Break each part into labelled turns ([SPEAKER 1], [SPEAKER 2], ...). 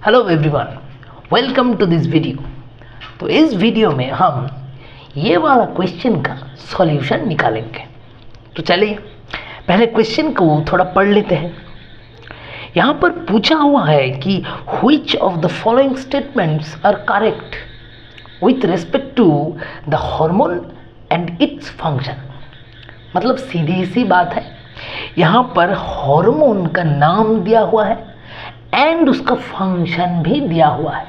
[SPEAKER 1] Hello everyone, welcome to this video. तो इस video में हम ये वाला क्वेश्चन का सॉल्यूशन निकालेंगे। तो चलिए पहले क्वेश्चन को थोड़ा पढ़ लेते हैं। यहाँ पर पूछा हुआ है कि which of the following statements are correct with respect to the hormone and its function. मतलब सीधी सी बात है, यहाँ पर हार्मोन का नाम दिया हुआ है एंड उसका फंक्शन भी दिया हुआ है।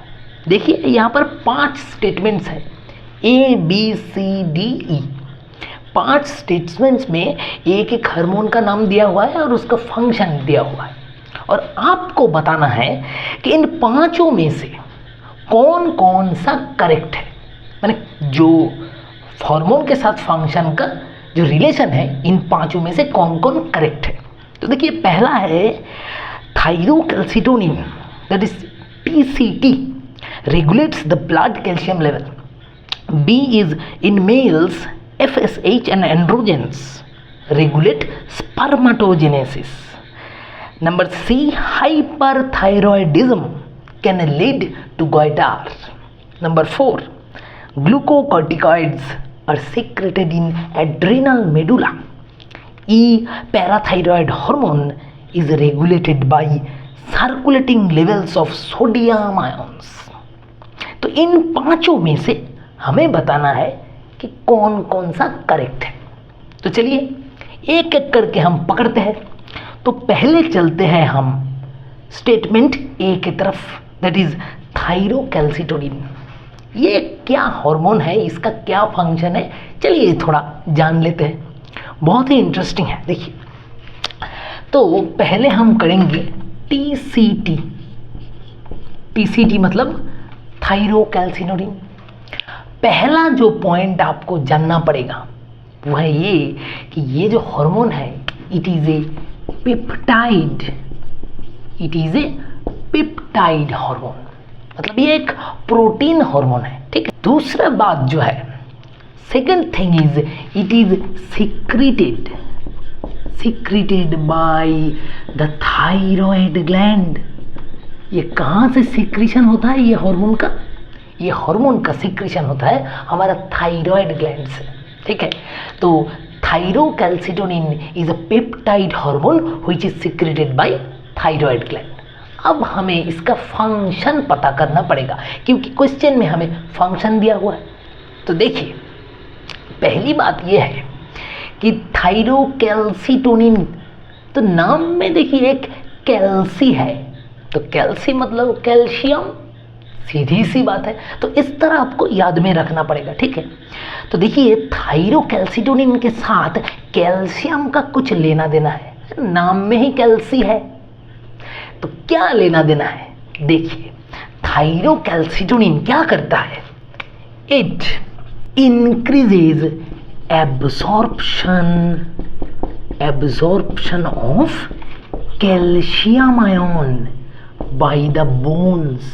[SPEAKER 1] देखिए यहाँ पर 5 स्टेटमेंट्स हैं, A B C D E. 5 statements में एक एक हार्मोन का नाम दिया हुआ है और उसका फंक्शन दिया हुआ है, और आपको बताना है कि इन 5 में से कौन कौन सा करेक्ट है। माने जो हार्मोन के साथ फंक्शन का जो रिलेशन है, इन 5 में से कौन कौन करेक्ट है। तो देखिए पहला है thyrocalcitonin, that is TCT, regulates the blood calcium level. B is in males, FSH and androgens regulate spermatogenesis. Number C, hyperthyroidism can lead to goiter. Number 4, glucocorticoids are secreted in adrenal medulla. E, parathyroid hormone is regulated by circulating levels of sodium ions. तो इन 5 में से हमें बताना है कि कौन कौन सा करेक्ट है। तो चलिए एक एक करके हम पकड़ते हैं। तो पहले चलते हैं हम स्टेटमेंट ए की तरफ, दैट इज थायरोकैल्सिटोनिन। ये क्या हार्मोन है, इसका क्या फंक्शन है, चलिए थोड़ा जान लेते हैं। बहुत ही इंटरेस्टिंग है। देखिए तो पहले हम करेंगे TCT। TCT मतलब थायरोकैल्सिटोनिन। पहला जो पॉइंट आपको जानना पड़ेगा वो है ये कि ये जो हार्मोन है, it is a peptide. It is a peptide hormone, मतलब ये एक प्रोटीन हार्मोन है, ठीक है। दूसरा बात जो है, second thing is it is secreted by the thyroid gland। ये कहाँ से सिक्रीशन होता है ये हार्मोन का? ये हार्मोन का सिक्रीशन होता है हमारा थायराइड ग्लैंड से, ठीक है। तो thyrocalcitonin is a peptide hormone which is secreted by thyroid gland. अब हमें इसका फंक्शन पता करना पड़ेगा, क्योंकि क्वेश्चन में हमें फंक्शन दिया हुआ है। तो देखिए पहली बात यह है कि थायरोकैल्सिटोनिन, तो नाम में देखिए एक कैल्सी है, तो कैल्सी मतलब कैल्शियम, सीधी सी बात है। तो इस तरह आपको याद में रखना पड़ेगा, ठीक है। तो देखिए थायरोकैल्सिटोनिन के साथ कैल्शियम का कुछ लेना देना है, नाम में ही कैल्सी है, तो क्या लेना देना है। देखिए थायरोकैल्सिटोनिन क्या करता है, it increases absorption of calcium ion by the bones।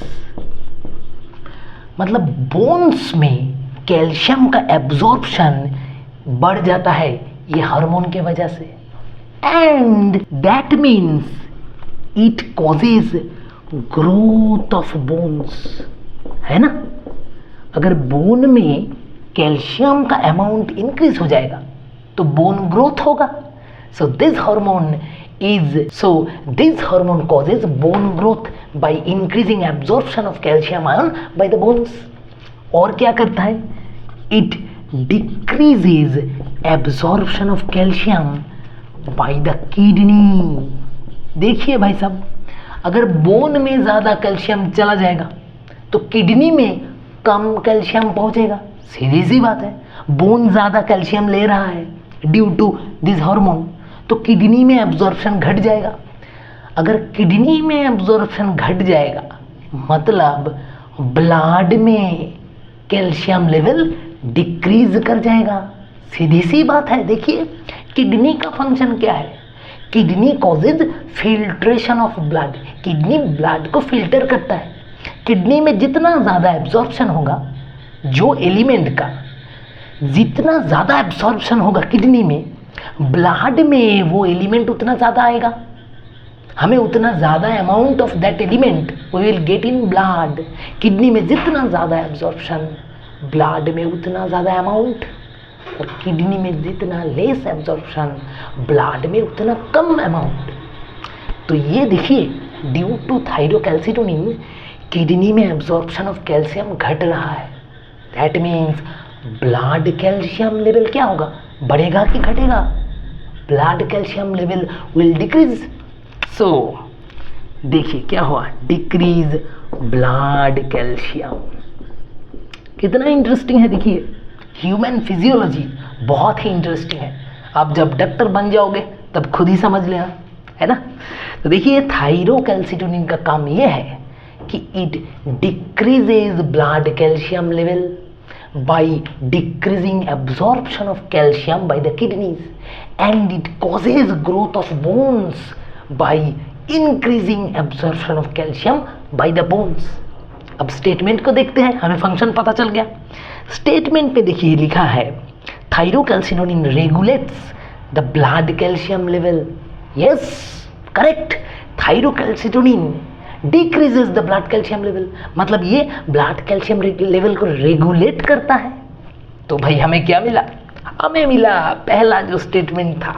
[SPEAKER 1] मतलब बोन्स में कैल्शियम का एब्जॉर्प्शन बढ़ जाता है ये हार्मोन के वजह से, and that means it causes growth of bones, है ना। अगर बोन में कैल्शियम का अमाउंट इंक्रीज हो जाएगा तो बोन ग्रोथ होगा। So this hormone causes bone growth by increasing absorption of calcium ion by the bones. और क्या करता है, it decreases absorption of calcium by the kidney. देखिए भाई साहब, अगर बोन में ज़्यादा कैल्शियम चला जाएगा तो किडनी में कम कैल्शियम पहुंचेगा, सीधी सी बात है। बोन ज़्यादा कैल्शियम ले रहा है ड्यू टू दिस हार्मोन, तो किडनी में एब्जॉर्प्शन घट जाएगा। अगर किडनी में एब्जॉर्प्शन घट जाएगा मतलब ब्लड में कैल्शियम लेवल डिक्रीज कर जाएगा, सीधी सी बात है। देखिए किडनी का फंक्शन क्या है, kidney causes filtration of blood. Kidney blood को फिल्टर करता है। किडनी में जितना ज़्यादा एब्जॉर्प्शन होगा, जो एलिमेंट का जितना ज़्यादा एब्जॉर्प्शन होगा किडनी में, ब्लड में वो एलिमेंट उतना ज़्यादा आएगा। हमें उतना ज़्यादा amount of that element we will get in blood. Kidney में जितना ज़्यादा एब्जॉर्प्शन, ब्लड में उतना ज़्यादा अमाउंट, और किडनी में जितना लेस एब्जॉर्प्शन, ब्लड में उतना कम अमाउंट। तो ये देखिए, ड्यू टू थायरोकैल्सिटोनिन किडनी में एब्जॉर्प्शन ऑफ कैल्शियम घट रहा है। That means blood calcium level क्या होगा, बढ़ेगा कि घटेगा? Blood calcium level will decrease. So देखिए क्या हुआ, डिक्रीज ब्लड कैल्शियम। कितना इंटरेस्टिंग है, देखिए ह्यूमन फिजियोलॉजी बहुत ही इंटरेस्टिंग है। आप जब डॉक्टर बन जाओगे तब खुद ही समझ लेना, है ना। तो देखिए थायरोकैल्सिटोनिन का काम ये है कि it decreases blood calcium level by decreasing absorption of calcium by the kidneys, and it causes growth of bones by increasing absorption of calcium by the bones. अब स्टेटमेंट को देखते हैं, हमें फंक्शन पता चल गया। स्टेटमेंट पे देखिए लिखा है thyrocalcitonin regulates the blood calcium level. Yes correct, thyrocalcitonin decreases the blood calcium level, मतलब ये ब्लड कैल्शियम लेवल को रेगुलेट करता है। तो भाई हमें क्या मिला, हमें मिला पहला जो स्टेटमेंट था,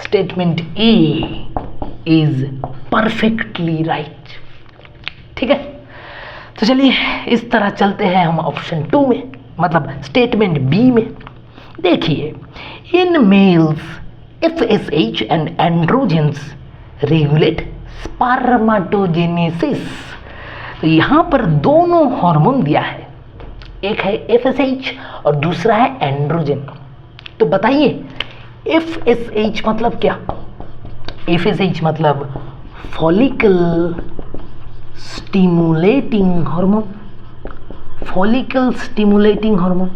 [SPEAKER 1] statement A is perfectly right. ठीक है, तो चलिए इस तरह चलते हैं हम ऑप्शन 2 में, मतलब स्टेटमेंट बी में। देखिए, इन males FSH and androgens regulate spermatogenesis. तो यहाँ पर दोनों हार्मोन दिया है, एक है FSH और दूसरा है एंड्रोजन। तो बताइए FSH मतलब क्या? FSH मतलब follicle stimulating hormone, follicle stimulating hormone,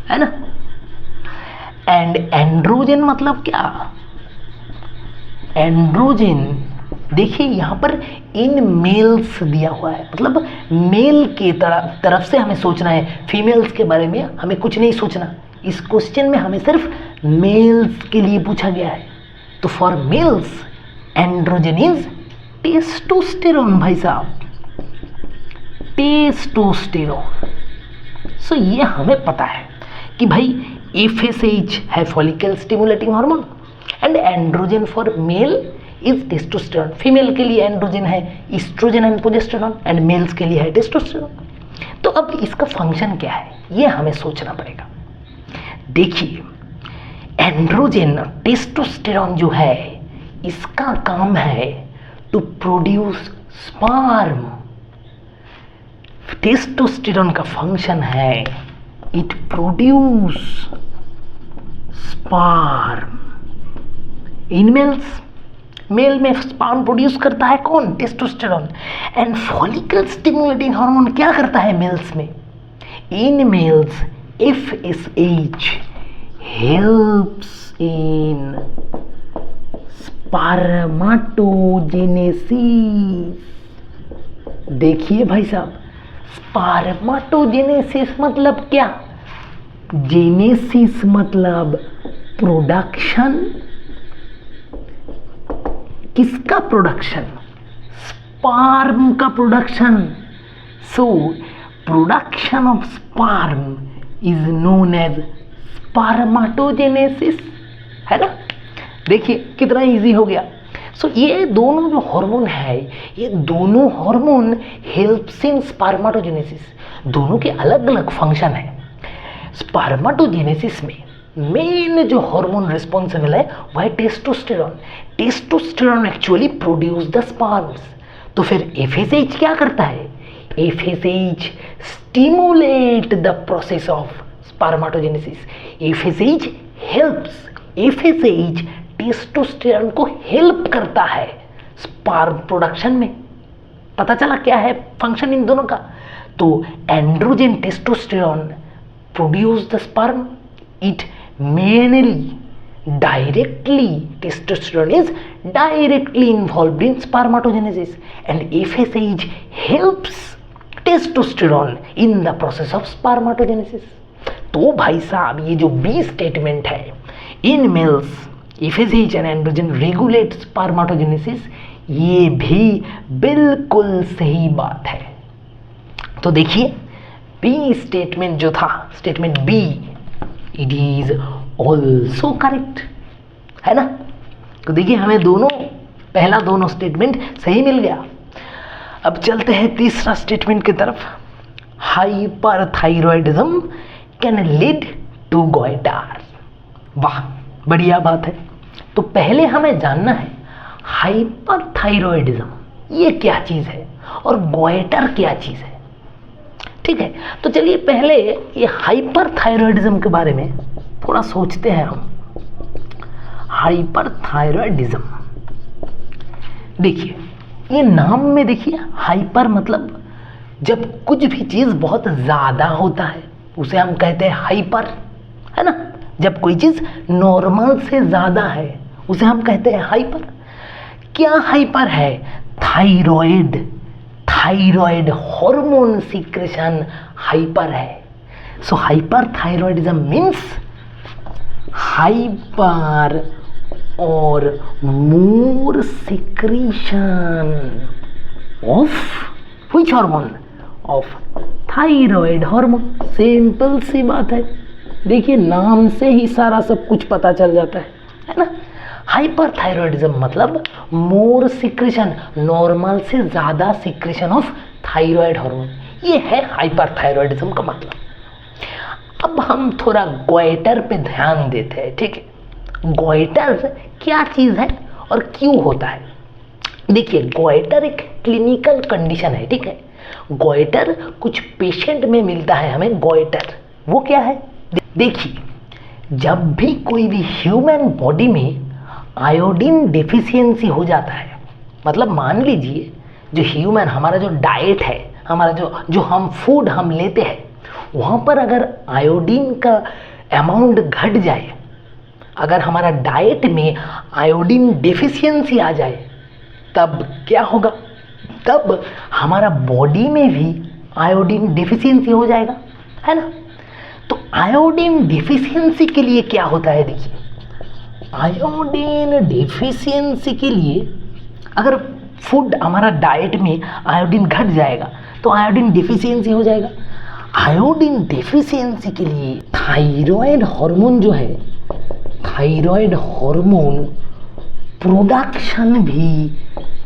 [SPEAKER 1] है ना। एंड एंड्रोजन मतलब क्या? एंड्रोजन देखिए यहाँ पर इन मेल्स दिया हुआ है, मतलब मेल के तरफ से हमें सोचना है, फीमेल्स के बारे में हमें कुछ नहीं सोचना। इस क्वेश्चन में हमें सिर्फ मेल्स के लिए पूछा गया है। तो for mails androgen is testosterone, भाई साहब टेस्टोस्टेरोन। सो ये हमें पता है कि भाई FSH है follicle stimulating hormone and androgen for male is testosterone. Female के लिए एंड्रोजन है oestrogen and progesterone, and males के लिए है टेस्टोस्टेरोन। तो अब इसका फंक्शन क्या है ये हमें सोचना पड़ेगा। देखिए एंड्रोजन टेस्टोस्टेरोन जो है इसका काम है टू प्रोड्यूस स्पर्म। टेस्टोस्टेरोन का फंक्शन है it produce sperm in males. Male में स्पर्म प्रोड्यूस करता है कौन? Testosterone. And follicle stimulating hormone क्या करता है मेल्स में? In males FSH helps in spermatogenesis. देखिए भाई साहब, स्पर्मेटोजेनेसिस मतलब क्या? जेनेसिस मतलब प्रोडक्शन। किसका प्रोडक्शन? स्पर्म का production. So production of sperm is known as spermatogenesis, है ना। देखिए कितना इजी हो गया। सो ये दोनों जो हार्मोन है, ये दोनों हार्मोन हेल्प्स इन स्पर्मेटोजेनेसिस। दोनों के अलग अलग फंक्शन है। स्पर्मेटोजेनेसिस में मेन जो हार्मोन रिस्पॉन्सिबल है वह है testosterone. Testosterone actually produce the sperms. तो फिर FSH क्या करता है? FSH stimulate the process of spermatogenesis. FSH helps, FSH testosterone को हेल्प करता है स्पर्म प्रोडक्शन में। पता चला क्या है फंक्शन इन दोनों का? तो androgen testosterone produce the sperm, it mainly directly, testosterone is directly involved in spermatogenesis and FSH helps testosterone in the process of spermatogenesis। तो भाई साहब ये जो बी स्टेटमेंट है, इन males FSH and androgen regulate spermatogenesis, ये भी बिल्कुल सही बात है। तो देखिए बी स्टेटमेंट जो था, statement B, it is also correct, है ना। तो देखिए हमें पहला दोनों स्टेटमेंट सही मिल गया। अब चलते हैं तीसरा स्टेटमेंट की तरफ। Hyperthyroidism can lead to goitre. वाह, बढ़िया बात है। तो पहले हमें जानना है हाइपरथायरॉयडिज्म ये क्या चीज़ है और गोइटर क्या चीज़ है। ठीक है, तो चलिए पहले ये हाइपरथायरॉयडिज्म के बारे में थोड़ा सोचते हैं हम। हाइपरथायरॉयडिज्म, देखिए ये नाम में देखिए हाइपर मतलब जब कुछ भी चीज़ बहुत ज़्यादा होता है उसे हम कहते हैं हाइपर, है ना। जब कोई चीज़ नॉर्मल से ज़्यादा है उसे हम कहते हैं हाइपर। क्या हाइपर है? Thyroid, thyroid hormone secretion hyper है। सो हाइपरथायरॉयडिज्म मीन्स हाइपर और more secretion of which hormone? Of thyroid hormone. Simple सी बात है, देखिए नाम से ही सारा सब कुछ पता चल जाता है ना। हाइपरथायरॉयडिज्म मतलब मोर सिक्रेशन, नॉर्मल से ज़्यादा सिक्रेशन ऑफ थायराइड हार्मोन, ये है हाइपरथायरॉयडिज्म का मतलब। अब हम थोड़ा गोइटर पे ध्यान देते हैं, ठीक है। गोइटर क्या चीज़ है और क्यों होता है? देखिए गोइटर एक क्लिनिकल कंडीशन है, ठीक है। गोइटर कुछ पेशेंट में मिलता है हमें गोइटर, वो क्या है? देखिए जब भी कोई भी ह्यूमन बॉडी में आयोडीन डेफिशिएंसी हो जाता है, मतलब मान लीजिए जो ह्यूमन हमारा जो डाइट है, हमारा जो हम फूड हम लेते हैं वहाँ पर अगर आयोडीन का अमाउंट घट जाए, अगर हमारा डाइट में आयोडीन डेफिशिएंसी आ जाए तब क्या होगा? तब हमारा बॉडी में भी आयोडीन डेफिशिएंसी हो जाएगा, है ना। तो आयोडीन डेफिशिएंसी के लिए क्या होता है? देखिए आयोडीन डेफिशिएंसी के लिए अगर फूड हमारा डाइट में आयोडीन घट जाएगा तो आयोडीन डेफिशिएंसी हो जाएगा। आयोडीन डेफिशिएंसी के लिए थायराइड हार्मोन जो है, थायराइड हार्मोन प्रोडक्शन भी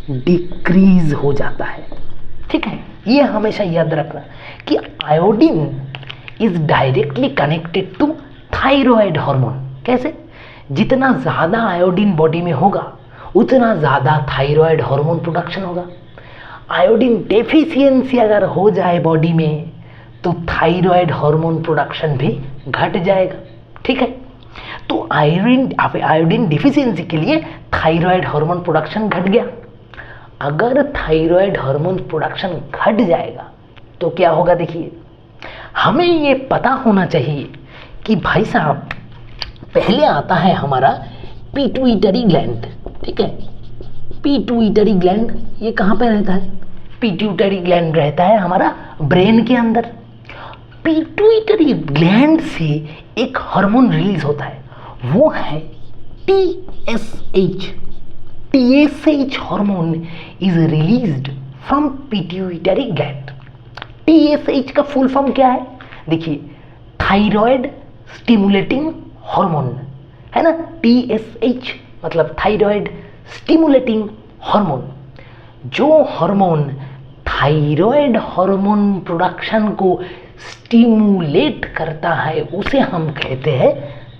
[SPEAKER 1] डिक्रीज हो जाता है, ठीक है। ये हमेशा याद रखना कि iodine is directly connected to thyroid hormone. कैसे? जितना ज़्यादा आयोडीन बॉडी में होगा उतना ज़्यादा थायराइड हार्मोन प्रोडक्शन होगा। आयोडीन डेफिशिएंसी अगर हो जाए बॉडी में तो थायराइड हार्मोन प्रोडक्शन भी घट जाएगा, ठीक है। तो आयोडीन डेफिशिएंसी के लिए थायराइड हार्मोन प्रोडक्शन घट गया। अगर थायराइड हार्मोन प्रोडक्शन घट जाएगा तो क्या होगा? देखिए हमें ये पता होना चाहिए कि भाई साहब पहले आता है हमारा पिट्यूटरी ग्लैंड, ठीक है। पिट्यूटरी ग्लैंड ये कहाँ पे रहता है? पिट्यूटरी ग्लैंड रहता है हमारा ब्रेन के अंदर। पिट्यूटरी ग्लैंड से एक हार्मोन रिलीज होता है, वो है TSH। TSH hormone is released from pituitary gland. TSH का फुल फॉर्म क्या है? देखिए थायराइड स्टिमुलेटिंग हार्मोन, है ना। TSH मतलब थायराइड स्टिमुलेटिंग हार्मोन। जो हार्मोन थायराइड हार्मोन प्रोडक्शन को स्टिमुलेट करता है उसे हम कहते हैं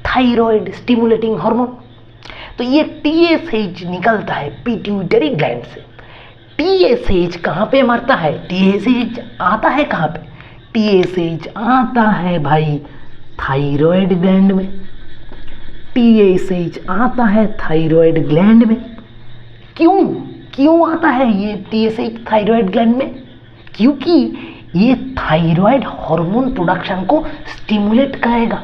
[SPEAKER 1] थायराइड स्टिमुलेटिंग हार्मोन। तो ये TSH निकलता है पिट्यूटरी ग्लैंड से। TSH कहाँ पे मरता है? TSH आता है कहाँ पे? TSH आता है भाई थायराइड ग्लैंड में। TSH आता है थायराइड ग्लैंड में। क्यों आता है ये TSH थायराइड ग्लैंड में? क्योंकि ये थायराइड हार्मोन प्रोडक्शन को स्टिमुलेट करेगा।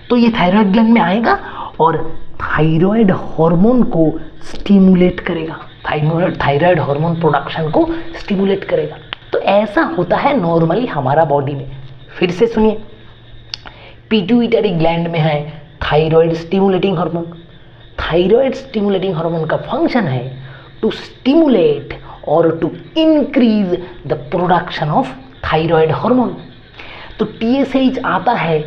[SPEAKER 1] तो ये थायराइड ग्लैंड में आएगा और थायराइड हार्मोन को स्टिमुलेट करेगा, थायराइड हार्मोन प्रोडक्शन को स्टिमुलेट करेगा। तो ऐसा होता है नॉर्मली हमारा बॉडी में। फिर से सुनिए, पिट्यूटरी ग्लैंड में है thyroid stimulating hormone. Thyroid stimulating hormone का फंक्शन है टू स्टिमुलेट और to increase the production of thyroid hormone. तो TSH आता है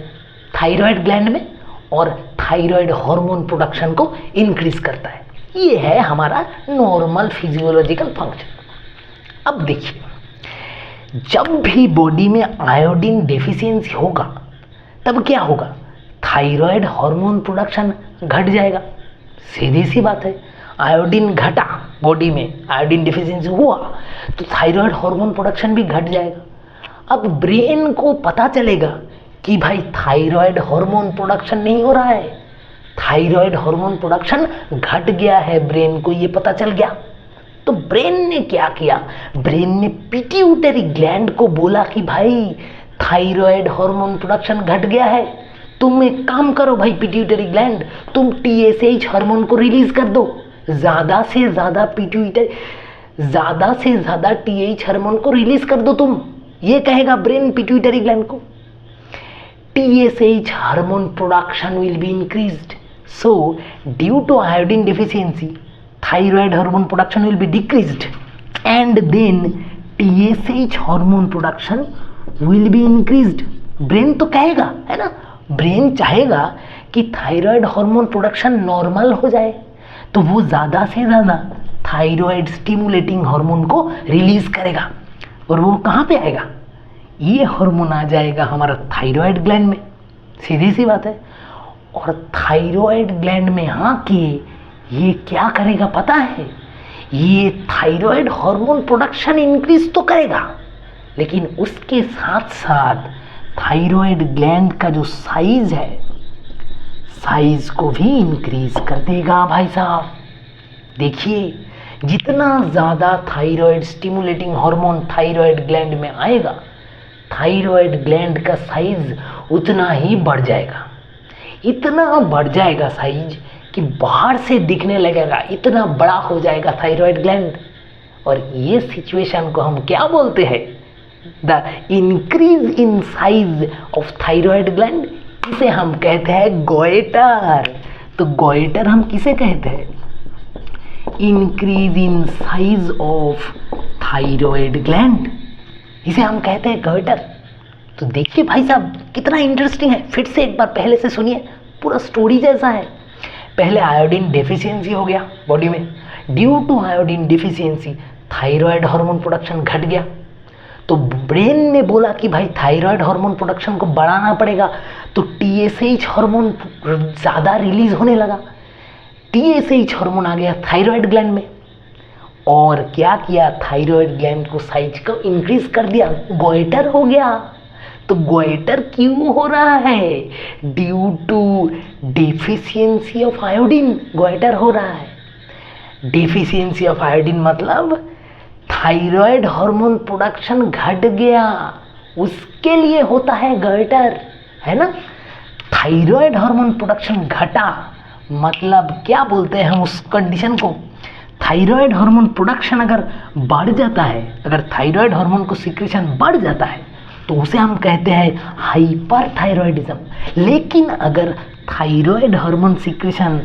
[SPEAKER 1] थायराइड ग्लैंड में और थायराइड हार्मोन प्रोडक्शन को इंक्रीज करता है। ये है हमारा नॉर्मल फिजियोलॉजिकल फंक्शन। अब देखिए, जब भी बॉडी में आयोडीन डेफिशिएंसी होगा तब क्या होगा, थायराइड हार्मोन प्रोडक्शन घट जाएगा। सीधी सी बात है, आयोडीन घटा, बॉडी में आयोडीन डेफिशिएंसी हुआ तो थायराइड हार्मोन प्रोडक्शन भी घट जाएगा। अब ब्रेन को पता चलेगा कि भाई थायराइड हार्मोन प्रोडक्शन नहीं हो रहा है, थायराइड हार्मोन प्रोडक्शन घट गया है, ब्रेन को ये पता चल गया। तो ब्रेन ने क्या किया, ब्रेन ने पिट्यूटरी ग्लैंड को बोला कि भाई थायराइड हार्मोन प्रोडक्शन घट गया है, तुम एक काम करो भाई पिट्यूटरी ग्लैंड, तुम TSH हार्मोन को रिलीज कर दो, ज़्यादा से ज़्यादा TH हार्मोन को रिलीज कर दो तुम। ये कहेगा ब्रेन पिट्यूटरी ग्लैंड को। TSH hormone production will be increased. So, due to iodine deficiency, thyroid hormone production will be decreased, and then TSH hormone production will be increased. Brain तो कहेगा, है ना, ब्रेन चाहेगा कि थायराइड हार्मोन प्रोडक्शन नॉर्मल हो जाए, तो वो ज़्यादा से ज़्यादा थायराइड स्टिमुलेटिंग हार्मोन को रिलीज करेगा। और वो कहाँ पे आएगा, ये हार्मोन आ जाएगा हमारा थायराइड ग्लैंड में। सीधी सी बात है। और थायराइड ग्लैंड में आके ये क्या करेगा पता है, ये थायराइड हार्मोन प्रोडक्शन इंक्रीज तो करेगा, लेकिन उसके साथ साथ थायराइड ग्लैंड का जो साइज है, साइज को भी इंक्रीज कर देगा। भाई साहब देखिए, जितना ज़्यादा thyroid stimulating hormone thyroid gland में आएगा, थायराइड ग्लैंड का साइज उतना ही बढ़ जाएगा, इतना बढ़ जाएगा साइज कि बाहर से दिखने लगेगा, इतना बड़ा हो जाएगा थायराइड ग्लैंड। और ये सिचुएशन को हम क्या बोलते हैं, the increase in size of thyroid gland, इसे हम कहते हैं गोइटर। तो गोइटर हम किसे कहते हैं, increase in size of thyroid gland, इसे हम कहते हैं गोइटर। तो देखिए भाई साहब कितना इंटरेस्टिंग है, फिर से एक बार पहले से सुनिए, पूरा स्टोरी जैसा है। पहले आयोडीन डेफिशिएंसी हो गया बॉडी में, due to iodine deficiency thyroid hormone production घट गया। तो ब्रेन ने बोला कि भाई थायराइड हार्मोन प्रोडक्शन को बढ़ाना पड़ेगा, तो TSH हार्मोन ज़्यादा रिलीज होने लगा। TSH हार्मोन आ गया थायराइड ग्लैंड में, और क्या किया, थायराइड ग्लैंड को साइज को इंक्रीज कर दिया, गोइटर हो गया। तो गोइटर क्यों हो रहा है, due to deficiency of iodine goitre हो रहा है। डेफिशिएंसी ऑफ आयोडीन मतलब थायराइड हार्मोन प्रोडक्शन घट गया, उसके लिए होता है गोइटर, है ना। थायराइड हार्मोन प्रोडक्शन घटा मतलब क्या बोलते हैं हम उस कंडीशन को, थायराइड हार्मोन प्रोडक्शन अगर बढ़ जाता है, अगर थायराइड हार्मोन को सिक्रेशन बढ़ जाता है तो उसे हम कहते हैं हाइपरथायरॉयडिज्म। लेकिन अगर थायराइड हार्मोन सिक्रेशन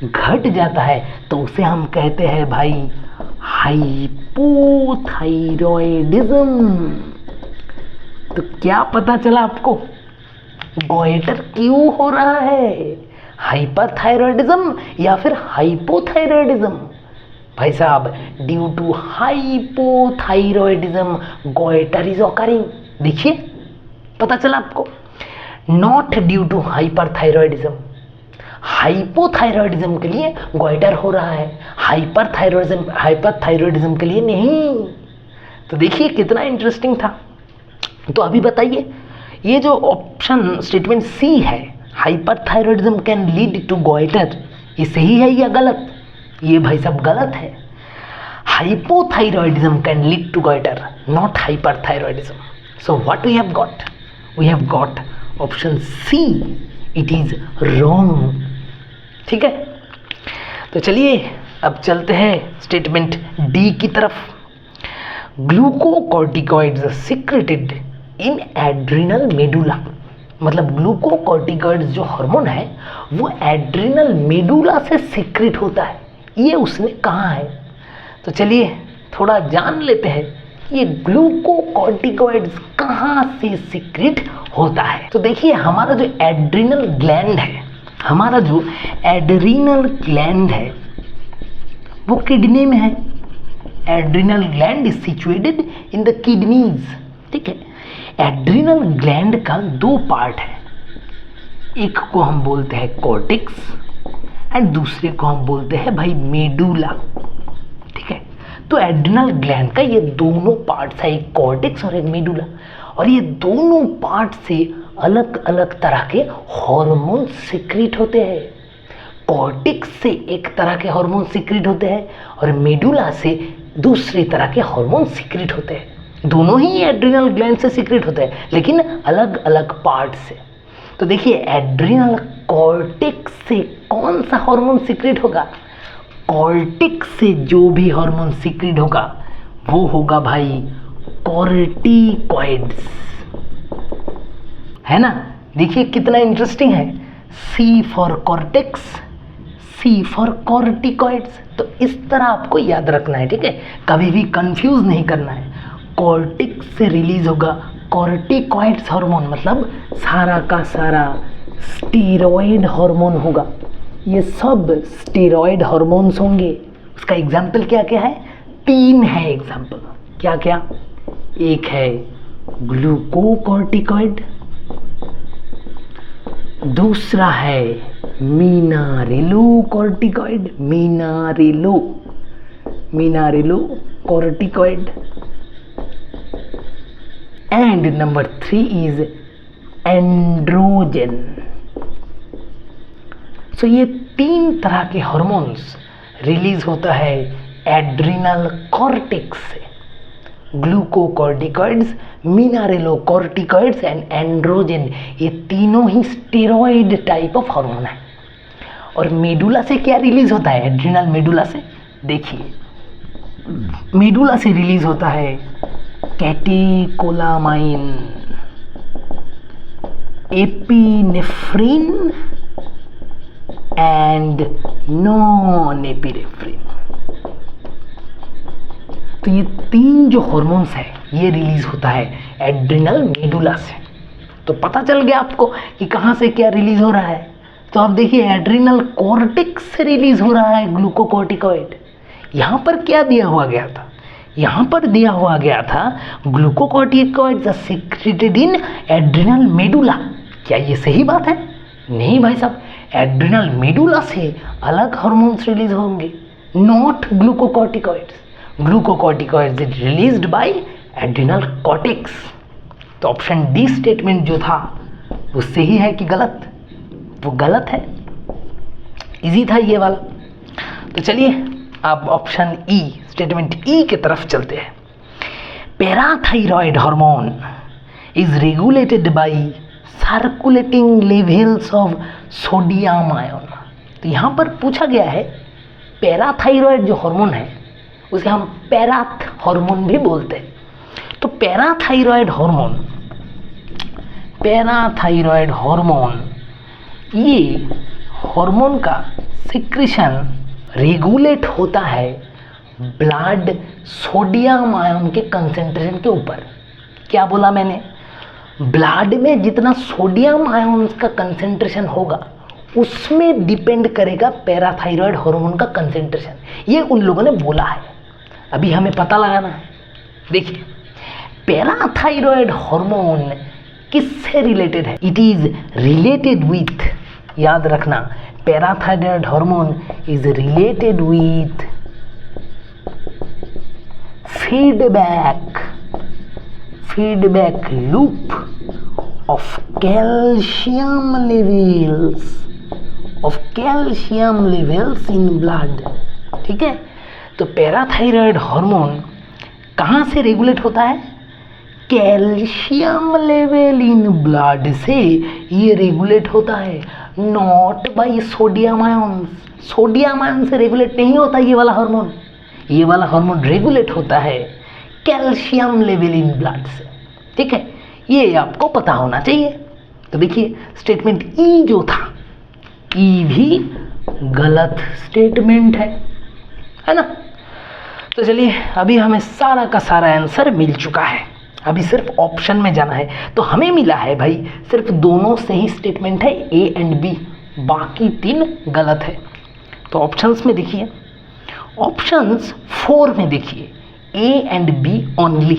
[SPEAKER 1] घट जाता है तो उसे हम कहते हैं भाई हाइपोथायरॉयडिज्म। तो क्या पता चला आपको, गोइटर क्यों हो रहा है, हाइपरथायरॉयडिज्म या फिर हाइपोथायरॉयडिज्म। भाई साहब due to hypothyroidism goitre is occurring. देखिए पता चला आपको, not due to hyperthyroidism. Hypothyroidism के लिए गोइटर हो रहा है, हाइपरथायरॉयडिज्म के लिए नहीं। तो देखिए कितना इंटरेस्टिंग था। तो अभी बताइए, ये जो ऑप्शन स्टेटमेंट सी है, hyperthyroidism can lead to goitre, ये सही है या गलत? ये भाई साहब गलत है। Hypothyroidism can lead to goitre, not hyperthyroidism. So what we have got, we have got option C, it is wrong. ठीक है, तो चलिए अब चलते हैं स्टेटमेंट डी की तरफ। Glucocorticoids secreted in adrenal medulla, मतलब ग्लूकोकॉर्टिकॉइड्स जो हार्मोन है वो एड्रिनल मेडुला से सीक्रेट होता है, ये उसने कहा है। तो चलिए थोड़ा जान लेते हैं ये ग्लूकोकॉर्टिकॉइड्स कहाँ से सीक्रेट होता है। तो देखिए हमारा जो एड्रिनल ग्लैंड है वो किडनी में है। Adrenal gland is situated in the kidneys. ठीक है, एड्रिनल ग्लैंड का दो पार्ट है, एक को हम बोलते हैं कॉर्टेक्स एंड दूसरे को हम बोलते हैं भाई मेडुला। ठीक है, तो एड्रिनल ग्लैंड का ये दोनों पार्ट्स है, एक कॉर्टेक्स और एक मेडुला, और ये दोनों पार्ट से अलग अलग तरह के हार्मोन सीक्रेट होते हैं। कॉर्टेक्स से एक तरह के हार्मोन सीक्रेट होते हैं और मेडुला से दूसरी तरह के हार्मोन सीक्रेट होते हैं। दोनों ही एड्रिनल ग्लैंड से सीक्रेट होते हैं लेकिन अलग अलग पार्ट से। तो देखिए एड्रिनल कॉर्टेक्स से कौन सा हार्मोन सीक्रेट होगा? कॉर्टेक्स से जो भी हार्मोन सीक्रेट होगा वो होगा भाई कॉर्टिकॉइड्स, है ना। देखिए कितना इंटरेस्टिंग है, C for cortex, C for corticoids. तो इस तरह आपको याद रखना है, ठीक है, कभी भी कंफ्यूज नहीं करना है। कॉर्टेक्स से रिलीज होगा कॉर्टिकॉइड्स हार्मोन, मतलब सारा का सारा स्टीरॉयड हार्मोन होगा। ये सब स्टीरॉयड हार्मोन्स होंगे। उसका एग्जाम्पल क्या क्या है? 3 है एग्जाम्पल। क्या क्या? एक है ग्लूकोकॉर्टिकॉइड, दूसरा है मीनारेलोकॉर्टिकॉइड, मीनारेलोकॉर्टिकॉइड, एंड नंबर 3 इज एंड्रोजन। सो ये 3 तरह के हार्मोन्स रिलीज होता है एड्रिनल कॉर्टेक्स से, ग्लूकोकॉर्टिकॉइड्स, मीनारेलोकॉर्टिकॉइड्स एंड एंड्रोजन। ये तीनों ही स्टेरॉइड टाइप ऑफ हार्मोन है। और मेडुला से क्या रिलीज होता है? एड्रिनल मेडुला से देखिए, मेडुला से रिलीज होता है catecholamine, epinephrine and non epinephrine. तो ये 3 जो हॉर्मोन्स है ये रिलीज होता है एड्रिनल मेडुला से। तो पता चल गया आपको कि कहाँ से क्या रिलीज हो रहा है। तो आप देखिए एड्रिनल कॉर्टेक्स से रिलीज हो रहा है ग्लूकोकॉर्टिकॉइड। यहाँ पर क्या दिया हुआ गया था? यहाँ पर दिया हुआ गया था glucocorticoids are secreted in adrenal medulla. क्या ये सही बात है? नहीं भाई साहब, एड्रिनल मेडुला से अलग हार्मोन्स रिलीज होंगे, not glucocorticoids. Glucocorticoids is released by adrenal cortex. तो ऑप्शन डी स्टेटमेंट जो था वो सही है कि गलत? वो गलत है। इजी था ये वाला। तो चलिए अब ऑप्शन ई, स्टेटमेंट ई की तरफ चलते हैं। Parathyroid hormone is regulated by circulating levels of sodium ion. तो यहाँ पर पूछा गया है पैराथाइरॉयड जो हार्मोन है उसे हम पैराथ हार्मोन भी बोलते हैं। तो पैराथाइरॉयड हार्मोन ये हार्मोन का सिक्रीशन रेगुलेट होता है ब्लड सोडियम आयन के कंसेंट्रेशन के ऊपर। क्या बोला मैंने? ब्लड में जितना सोडियम आयन का कंसेंट्रेशन होगा उसमें डिपेंड करेगा पैराथाइरॉयड हार्मोन का कंसेंट्रेशन। ये उन लोगों ने बोला है, अभी हमें पता लगाना है। देखिए पैराथाइरॉयड हार्मोन किससे रिलेटेड है? इट इज रिलेटेड विथ, याद रखना, parathyroid hormone is related with feedback loop of calcium levels in blood। ठीक है, तो पैराथाइरॉयड हार्मोन कहाँ से रेगुलेट होता है? कैल्शियम लेवल इन ब्लड से ये रेगुलेट होता है, not by sodium ion. Sodium ion से रेगुलेट नहीं होता ये वाला हार्मोन। ये वाला हार्मोन रेगुलेट होता है कैल्शियम लेवल इन ब्लड से। ठीक है, ये आपको पता होना चाहिए। तो देखिए स्टेटमेंट ई जो था, ई भी गलत स्टेटमेंट है ना। तो चलिए अभी हमें सारा का सारा आंसर मिल चुका है, अभी सिर्फ ऑप्शन में जाना है। तो हमें मिला है भाई सिर्फ दोनों सही स्टेटमेंट है, ए एंड बी, बाकी 3 गलत है। तो ऑप्शंस में देखिए, ऑप्शंस 4 में देखिए A and B only.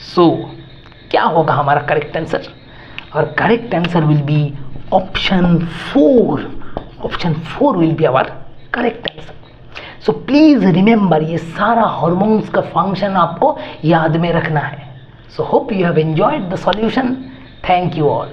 [SPEAKER 1] So क्या होगा हमारा करेक्ट आंसर? और correct answer will be option 4। Option 4 will be our correct answer. So please remember, ये सारा हार्मोन्स का फंक्शन आपको याद में रखना है। So hope you have enjoyed the solution. Thank you all.